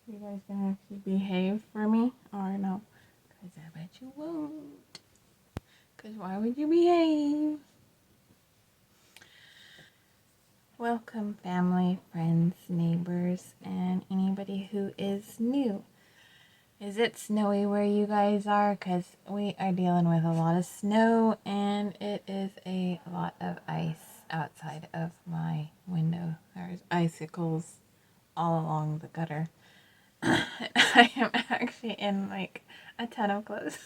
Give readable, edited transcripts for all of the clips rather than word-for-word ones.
You guys gonna actually behave for me or no? Because I bet you won't. Because why would you behave? Welcome, family, friends, neighbors, and anybody who is new. Is it snowy where you guys are? Because we are dealing with a lot of snow and it is a lot of ice outside of my window. There's icicles all along the gutter. I am actually in like a ton of clothes.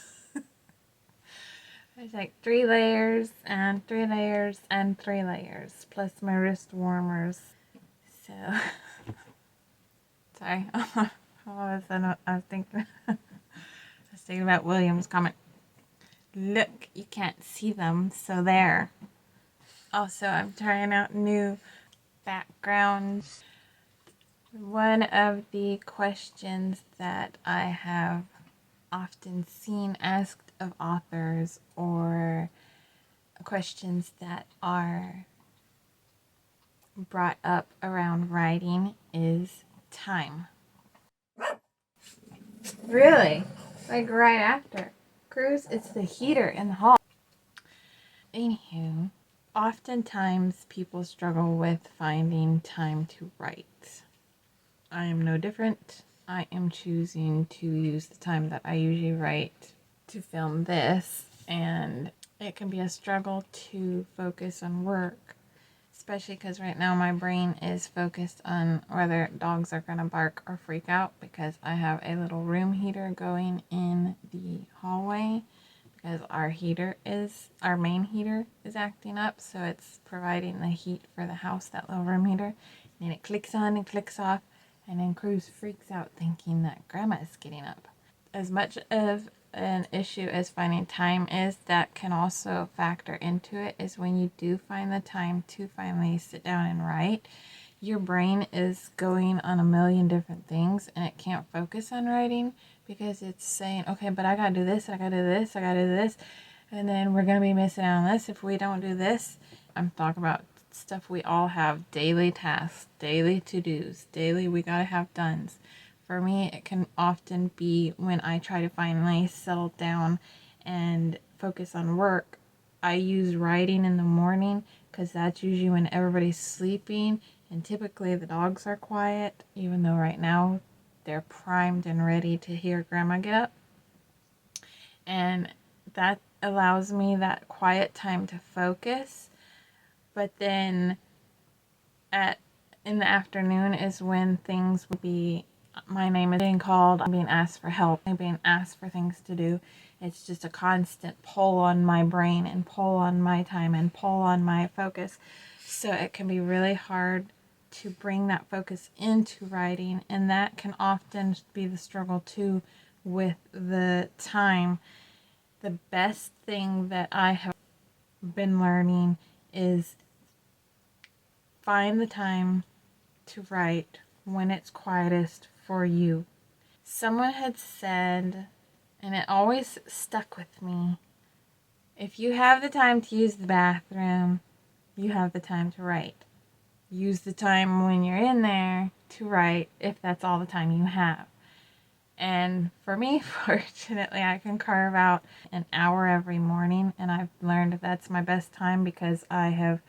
There's like 3 layers and 3 layers and 3 layers plus my wrist warmers. So sorry. All of a sudden I was thinking about William's comment. Look, you can't see them, so there. Also, I'm trying out new backgrounds. One of the questions that I have often seen asked of authors, or questions that are brought up around writing, is time. Really? Like right after. Cruz, it's the heater in the hall. Anywho, oftentimes people struggle with finding time to write. I am no different. I am choosing to use the time that I usually write to film this, and it can be a struggle to focus on work, especially because right now my brain is focused on whether dogs are going to bark or freak out, because I have a little room heater going in the hallway because our main heater is acting up, so it's providing the heat for the house, that little room heater, and it clicks on and clicks off, and then Cruz freaks out thinking that Grandma is getting up. As much of an issue as finding time is, that can also factor into it, is when you do find the time to finally sit down and write, your brain is going on a million different things and it can't focus on writing because it's saying, okay, but I gotta do this, I gotta do this, I gotta do this, and then we're gonna be missing out on this if we don't do this. I'm talking about stuff we all have, daily tasks, daily to-dos, daily we gotta have done. For me, it can often be when I try to finally settle down and focus on work, I use writing in the morning because that's usually when everybody's sleeping and typically the dogs are quiet, even though right now they're primed and ready to hear Grandma get up. And that allows me that quiet time to focus. But then in the afternoon is when things will be, my name is being called, I'm being asked for help, I'm being asked for things to do. It's just a constant pull on my brain and pull on my time and pull on my focus. So it can be really hard to bring that focus into writing, and that can often be the struggle too with the time. The best thing that I have been learning is find the time to write when it's quietest for you. Someone had said, and it always stuck with me, if you have the time to use the bathroom, you have the time to write. Use the time when you're in there to write if that's all the time you have. And for me, fortunately, I can carve out an hour every morning, and I've learned that's my best time because I have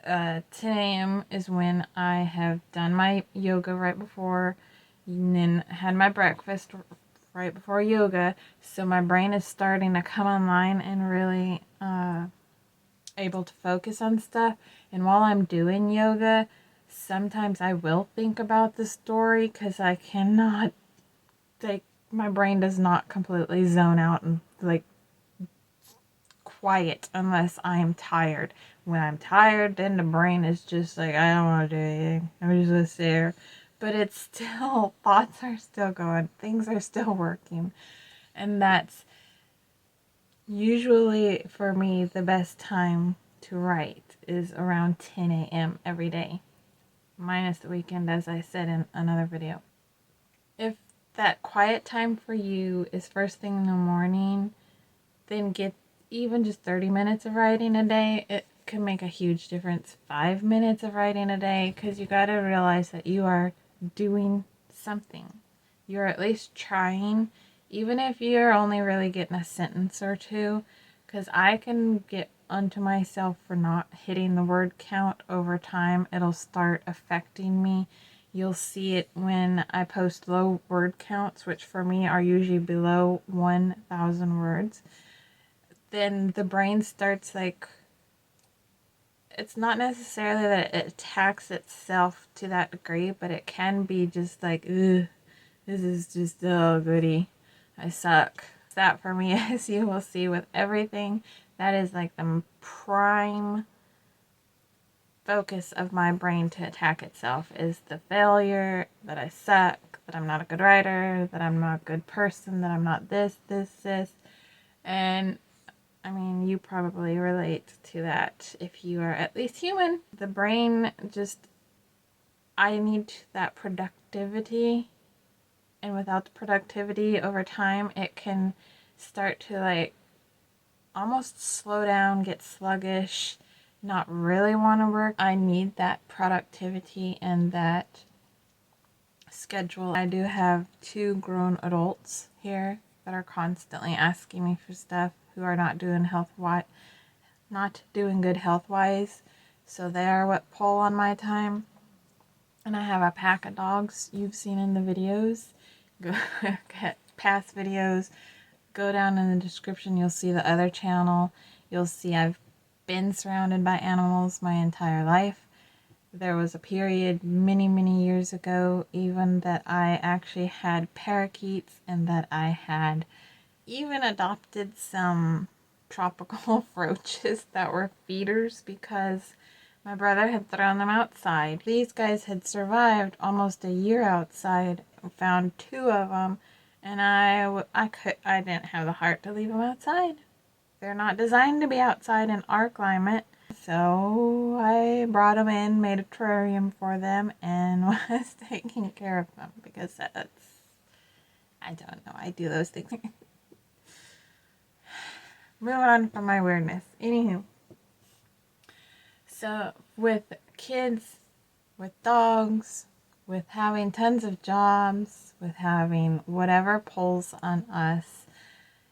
10 a.m. is when I have done my yoga right before, and then had my breakfast right before yoga, so my brain is starting to come online and really able to focus on stuff. And while I'm doing yoga, sometimes I will think about the story because I cannot, like, my brain does not completely zone out and like quiet unless I am tired. When I'm tired, then the brain is just like, I don't want to do anything, I'm just gonna sit there. But it's still, thoughts are still going, things are still working. And that's usually, for me, the best time to write is around 10 a.m. every day, minus the weekend, as I said in another video. If that quiet time for you is first thing in the morning, then get even just 30 minutes of writing a day. It can make a huge difference. 5 minutes of writing a day, because you got to realize that you are doing something. you're at least trying, even if you're only really getting a sentence or two, because I can get onto myself for not hitting the word count over time. It'll start affecting me. You'll see it when I post low word counts, which for me are usually below 1,000 words. Then the brain starts like, it's not necessarily that it attacks itself to that degree, but it can be just like, ugh, this is just, oh, goody, I suck. That for me, as you will see with everything, that is like the prime focus of my brain to attack itself, is the failure, that I suck, that I'm not a good writer, that I'm not a good person, that I'm not this. And I mean, you probably relate to that if you are at least human. The brain just, I need that productivity. And without the productivity over time, it can start to like almost slow down, get sluggish, not really want to work. I need that productivity and that schedule. I do have 2 grown adults here that are constantly asking me for stuff, who are not doing good health-wise. So they are what pull on my time. And I have a pack of dogs you've seen in the videos. Go get past videos. Go down in the description. You'll see the other channel. You'll see I've been surrounded by animals my entire life. There was a period many, many years ago even that I actually had parakeets, and that I had even adopted some tropical roaches that were feeders because my brother had thrown them outside. These guys had survived almost a year outside. Found 2 of them, and I didn't have the heart to leave them outside. They're not designed to be outside in our climate. So I brought them in, made a terrarium for them, and was taking care of them because that's, I don't know, I do those things. Moving on from my weirdness. Anywho. So with kids, with dogs, with having tons of jobs, with having whatever pulls on us,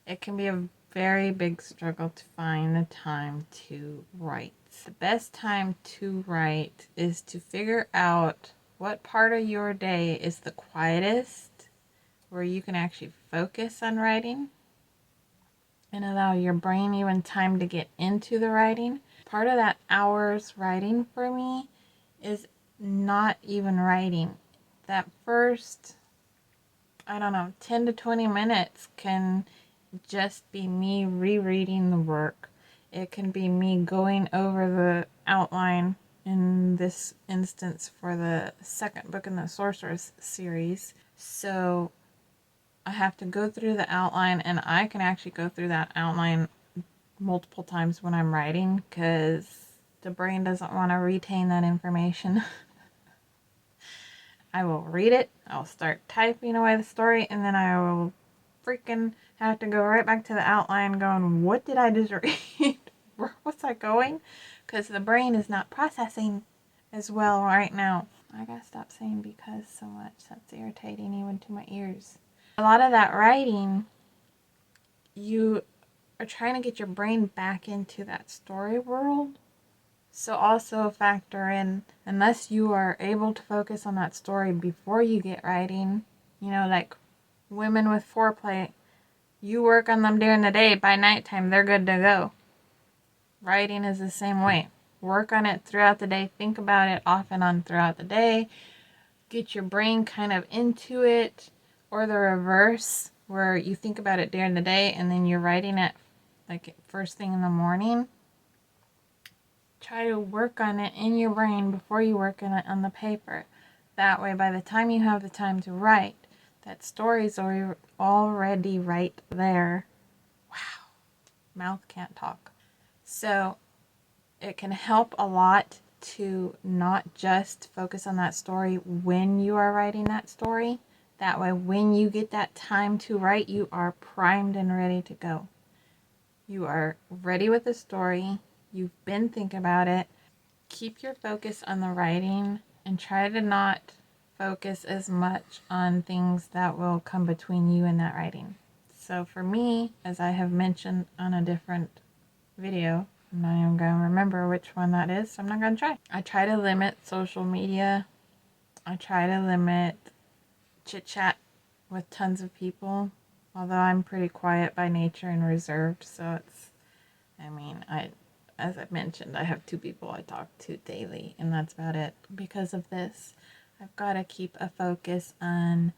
it can be a very big struggle to find the time to write. The best time to write is to figure out what part of your day is the quietest, where you can actually focus on writing and allow your brain even time to get into the writing. Part of that hour's writing for me is not even writing. That first, I don't know, 10 to 20 minutes can just be me rereading the work. It can be me going over the outline, in this instance for the second book in the Sorceress series. So I have to go through the outline, and I can actually go through that outline multiple times when I'm writing because the brain doesn't want to retain that information. I will read it, I'll start typing away the story, and then I will freaking have to go right back to the outline going, what did I just read? Where was I going? Because the brain is not processing as well right now. I gotta stop saying because so much. That's irritating even to my ears. A lot of that writing, you are trying to get your brain back into that story world. So also factor in, unless you are able to focus on that story before you get writing, you know, like women with foreplay, you work on them during the day, by nighttime they're good to go. Writing is the same way. Work on it throughout the day, think about it off and on throughout the day, get your brain kind of into it, or the reverse, where you think about it during the day and then you're writing it like first thing in the morning. Try to work on it in your brain before you work on it on the paper. That way, by the time you have the time to write, that story's already right there. Wow. Mouth can't talk. So it can help a lot to not just focus on that story when you are writing that story. That way, when you get that time to write, you are primed and ready to go. You are ready with the story. You've been thinking about it. Keep your focus on the writing and try to not focus as much on things that will come between you and that writing. So for me, as I have mentioned on a different video, I'm not even going to remember which one that is, so I'm not going to try. I try to limit social media. I try to limit chit chat with tons of people, although I'm pretty quiet by nature and reserved, so as I mentioned, I have 2 people I talk to daily, and that's about it. Because of this, I've got to keep a focus on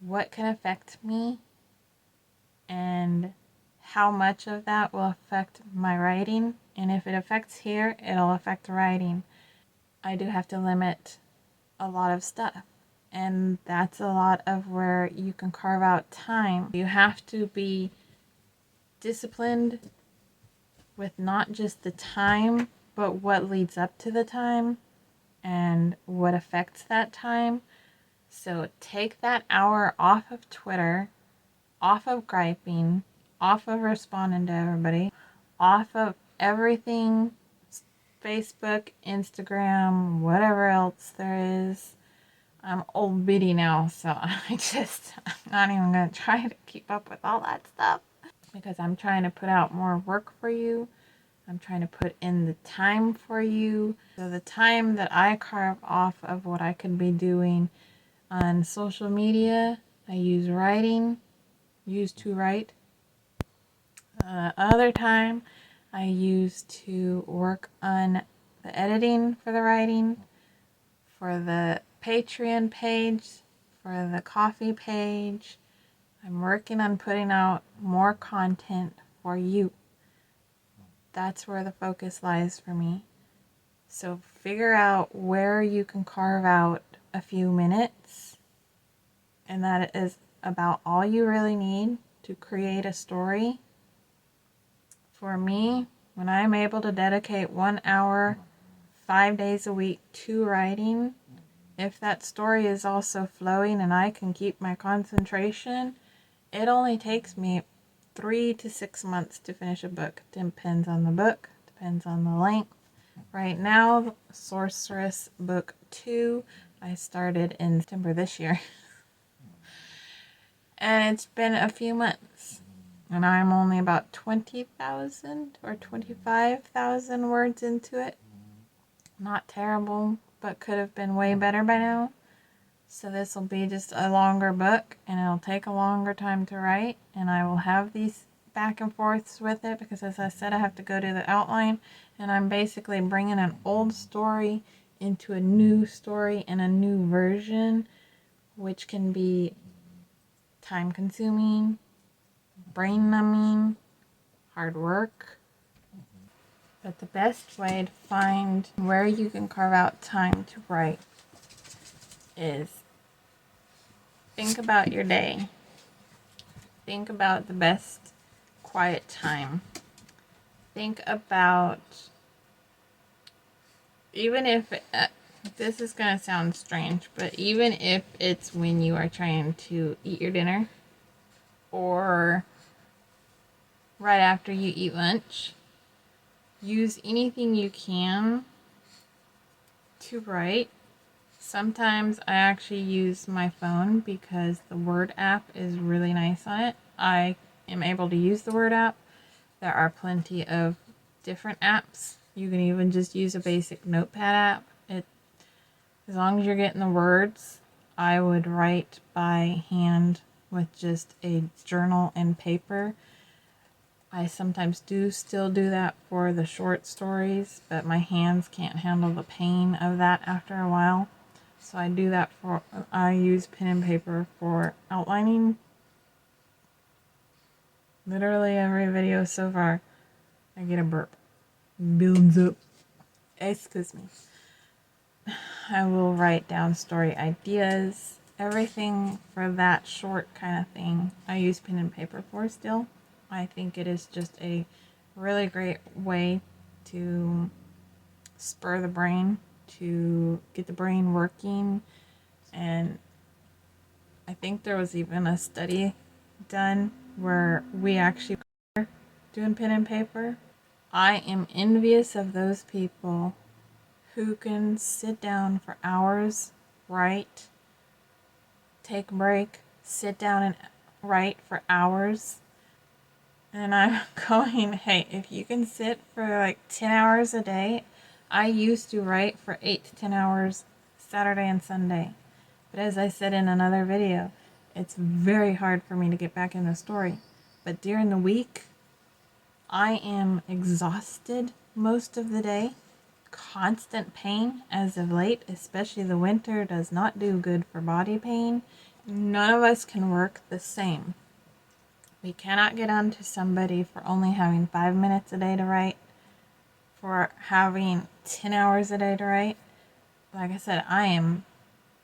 what can affect me and how much of that will affect my writing. And if it affects here, it'll affect the writing. I do have to limit a lot of stuff. And that's a lot of where you can carve out time. You have to be disciplined with not just the time, but what leads up to the time and what affects that time. So take that hour off of Twitter, off of griping, off of responding to everybody, off of everything, Facebook, Instagram, whatever else there is. I'm old biddy now, so I'm not even going to try to keep up with all that stuff because I'm trying to put out more work for you. I'm trying to put in the time for you. So the time that I carve off of what I could be doing on social media, I use to write. Other time, I use to work on the editing for the writing, for the Patreon page, for the coffee page. I'm working on putting out more content for you. That's where the focus lies for me. So figure out where you can carve out a few minutes, and that is about all you really need to create a story. For me, when I'm able to dedicate 1 hour, 5 days a week to writing, if that story is also flowing and I can keep my concentration, it only takes me 3 to 6 months to finish a book. Depends on the book, depends on the length. Right now, Sorceress Book 2, I started in September this year. And it's been a few months. And I'm only about 20,000 or 25,000 words into it. Not terrible, but could have been way better by now. So this will be just a longer book, and it'll take a longer time to write, and I will have these back and forths with it because, as I said, I have to go to the outline, and I'm basically bringing an old story into a new story and a new version, which can be time consuming, brain numbing, hard work. But the best way to find where you can carve out time to write is think about your day. Think about the best quiet time. Think about, even if this is going to sound strange, but even if it's when you are trying to eat your dinner or right after you eat lunch, use anything you can to write. Sometimes I actually use my phone because the Word app is really nice on it. I am able to use the Word app. There are plenty of different apps. You can even just use a basic notepad app. As long as you're getting the words, I would write by hand with just a journal and paper. I sometimes do still do that for the short stories, but my hands can't handle the pain of that after a while. So I use pen and paper for outlining. Literally every video so far, I get a burp. Builds up. Excuse me. I will write down story ideas. Everything for that short kind of thing, I use pen and paper for still. I think it is just a really great way to spur the brain, to get the brain working. And I think there was even a study done where we actually were doing pen and paper. I am envious of those people who can sit down for hours write, take a break, sit down and write for hours. And I'm going, hey, if you can sit for like 10 hours a day, I used to write for 8 to 10 hours Saturday and Sunday. But as I said in another video, it's very hard for me to get back in the story. But during the week, I am exhausted most of the day. Constant pain as of late, especially the winter, does not do good for body pain. None of us can work the same. We cannot get on to somebody for only having 5 minutes a day to write, for having 10 hours a day to write. Like I said, I am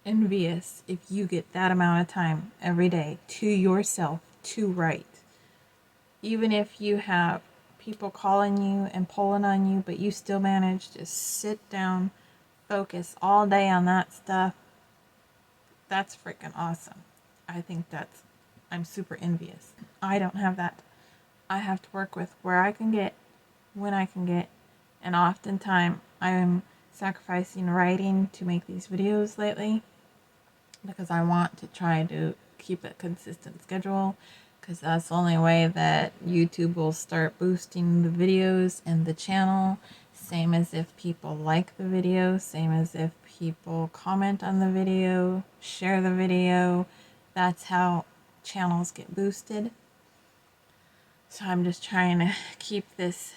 envious if you get that amount of time every day to yourself to write. Even if you have people calling you and pulling on you, but you still manage to sit down, focus all day on that stuff, that's freaking awesome. I think I'm super envious. I don't have that. I have to work with where I can get, when I can get, and oftentimes I'm sacrificing writing to make these videos lately because I want to try to keep a consistent schedule, because that's the only way that YouTube will start boosting the videos and the channel. Same as if people like the video, same as if people comment on the video, share the video. That's how channels get boosted. So I'm just trying to keep this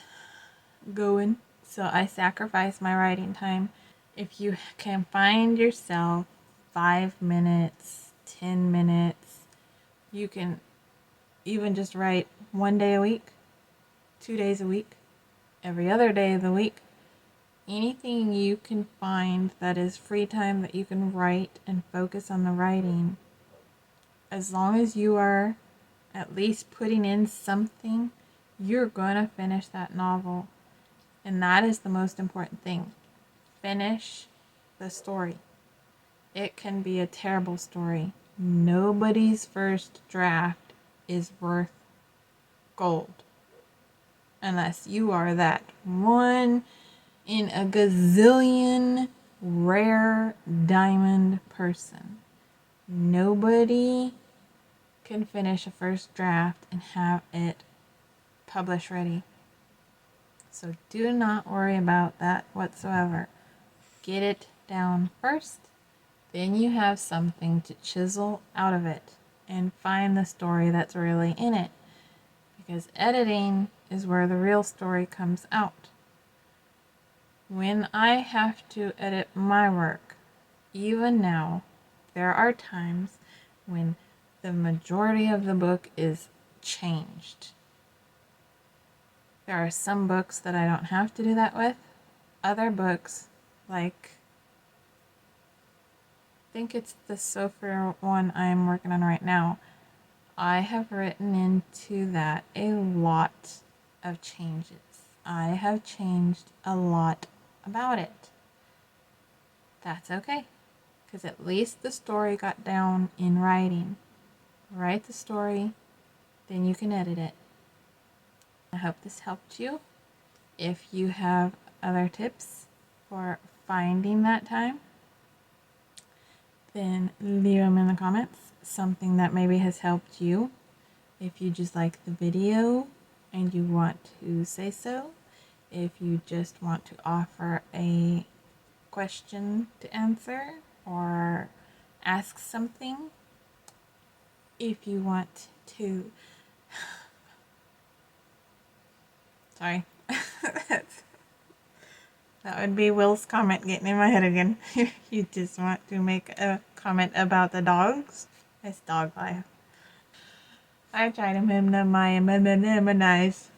going. So I sacrifice my writing time. If you can find yourself 5 minutes, 10 minutes, you can even just write 1 day a week, 2 days a week, every other day of the week. Anything you can find that is free time that you can write and focus on the writing. As long as you are at least putting in something, you're going to finish that novel. And that is the most important thing. Finish the story. It can be a terrible story. Nobody's first draft is worth gold. Unless you are that one in a gazillion rare diamond person. Nobody can finish a first draft and have it publish ready. So do not worry about that whatsoever. Get it down first, then you have something to chisel out of it and find the story that's really in it. Because editing is where the real story comes out. When I have to edit my work, even now, there are times when the majority of the book is changed. There are some books that I don't have to do that with. Other books, like, I think it's the Sophia one I'm working on right now, I have written into that a lot of changes. I have changed a lot about it. That's okay, because at least the story got down in writing. Write the story, then you can edit it. I hope this helped you. If you have other tips for finding that time, then leave them in the comments. Something that maybe has helped you. If you just like the video and you want to say so. If you just want to offer a question to answer or ask something. If you want to... Sorry. That would be Will's comment getting in my head again. You just want to make a comment about the dogs. It's dog life. I try to minimize.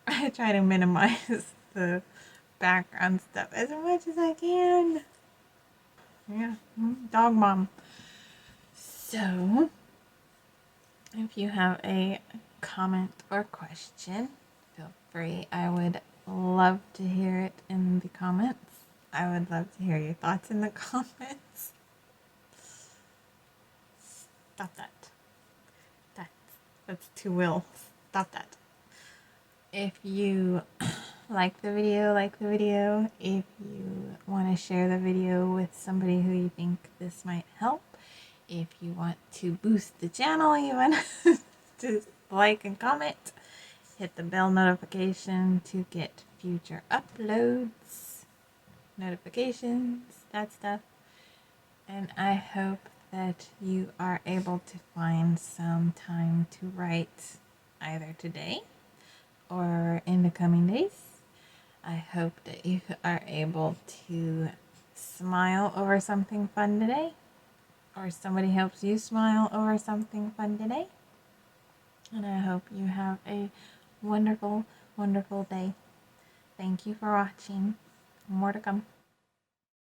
I try to minimize the background stuff as much as I can. Yeah, dog mom. So, if you have a comment or question, feel free. I would love to hear it in the comments. I would love to hear your thoughts in the comments. Stop that. That's too Will. Stop that. If you like the video. If you want to share the video with somebody who you think this might help. If you want to boost the channel even, just like and comment. Hit the bell notification to get future uploads, notifications, that stuff. And I hope that you are able to find some time to write either today or in the coming days. I hope that you are able to smile over something fun today, or somebody helps you smile over something fun today. And I hope you have a wonderful, wonderful day. Thank you for watching. More to come.